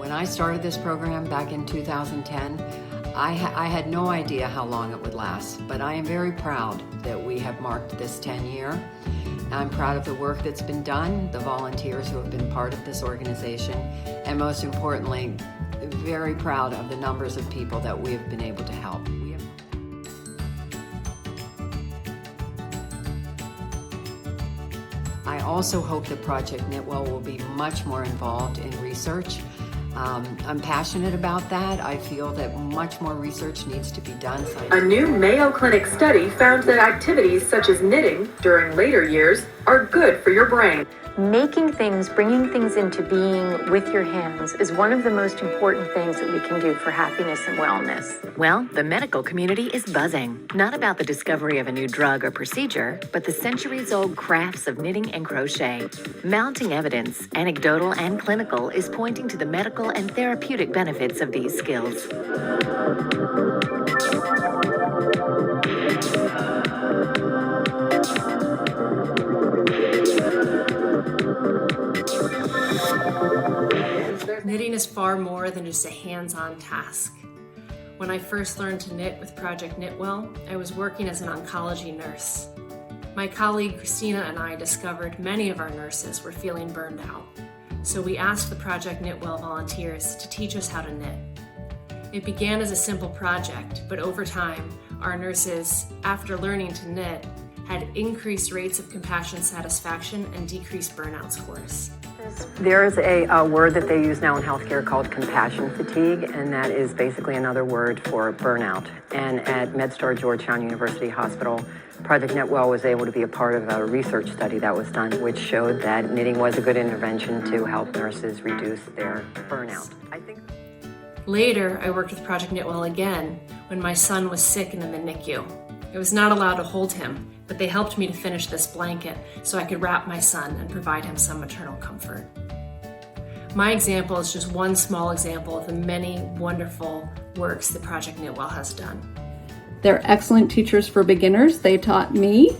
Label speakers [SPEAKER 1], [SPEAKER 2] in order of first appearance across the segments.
[SPEAKER 1] When I started this program back in 2010, I had no idea how long it would last, but I am very proud that we have marked this 10-year. I'm proud of the work that's been done, the volunteers who have been part of this organization, and most importantly, very proud of the numbers of people that we have been able to help. I also hope that Project Knitwell will be much more involved in research. I'm passionate about that. I feel that much more research needs to be done.
[SPEAKER 2] A new Mayo Clinic study found that activities such as knitting during later years are good for your brain.
[SPEAKER 3] Making things, bringing things into being with your hands is one of the most important things that we can do for happiness and wellness.
[SPEAKER 4] Well, the medical community is buzzing, not about the discovery of a new drug or procedure, but the centuries-old crafts of knitting and crochet. Mounting evidence, anecdotal and clinical, is pointing to the medical and therapeutic benefits of these skills.
[SPEAKER 5] Knitting is far more than just a hands-on task. When I first learned to knit with Project Knitwell, I was working as an oncology nurse. My colleague Christina and I discovered many of our nurses were feeling burned out, so we asked the Project Knitwell volunteers to teach us how to knit. It began as a simple project, but over time, our nurses, after learning to knit, had increased rates of compassion satisfaction and decreased burnout scores.
[SPEAKER 6] There's a word that they use now in healthcare called compassion fatigue, and that is basically another word for burnout. And at MedStar Georgetown University Hospital, Project Knitwell was able to be a part of a research study that was done, which showed that knitting was a good intervention to help nurses reduce their burnout.
[SPEAKER 5] Later, I worked with Project Knitwell again when my son was sick and in the NICU. I was not allowed to hold him, but they helped me to finish this blanket so I could wrap my son and provide him some maternal comfort. My example is just one small example of the many wonderful works that Project Knitwell has done.
[SPEAKER 7] They're excellent teachers for beginners. They taught me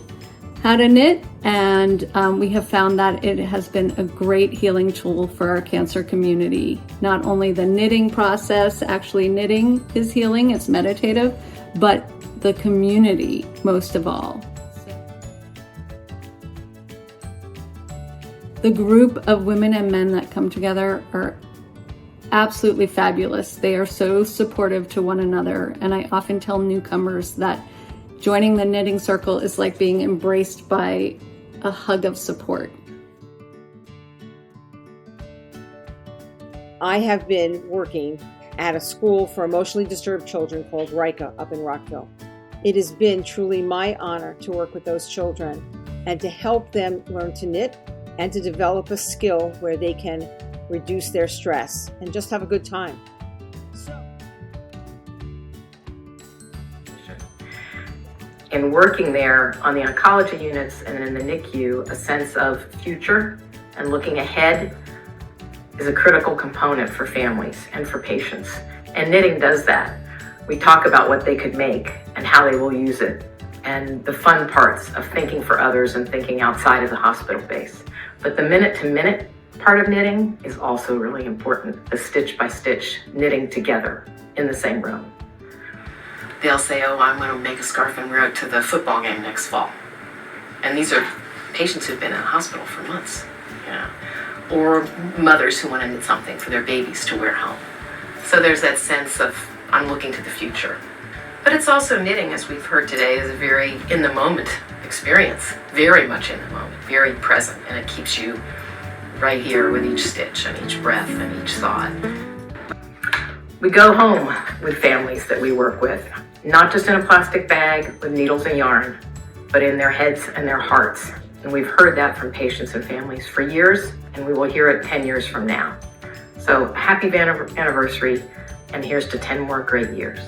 [SPEAKER 7] how to knit, and we have found that it has been a great healing tool for our cancer community. Not only the knitting process, actually knitting is healing, it's meditative, but the community most of all. The group of women and men that come together are absolutely fabulous. They are so supportive to one another, and I often tell newcomers that joining the knitting circle is like being embraced by a hug of support.
[SPEAKER 8] I have been working at a school for emotionally disturbed children called Rika up in Rockville. It has been truly my honor to work with those children and to help them learn to knit and to develop a skill where they can reduce their stress and just have a good time.
[SPEAKER 9] In working there on the oncology units and in the NICU, a sense of future and looking ahead is a critical component for families and for patients. And knitting does that. We talk about what they could make and how they will use it, and the fun parts of thinking for others and thinking outside of the hospital base. But the minute-to-minute part of knitting is also really important, the stitch-by-stitch knitting together in the same room. They'll say, oh, I'm going to make a scarf and wear it to the football game next fall. And these are patients who've been in the hospital for months, you know, or mothers who want to knit something for their babies to wear home. So there's that sense of, I'm looking to the future. But it's also knitting, as we've heard today, is a very in-the-moment experience, very much in the moment, very present, and it keeps you right here with each stitch and each breath and each thought. We go home with families that we work with, not just in a plastic bag with needles and yarn, but in their heads and their hearts. And we've heard that from patients and families for years, and we will hear it 10 years from now. So happy anniversary, and here's to 10 more great years.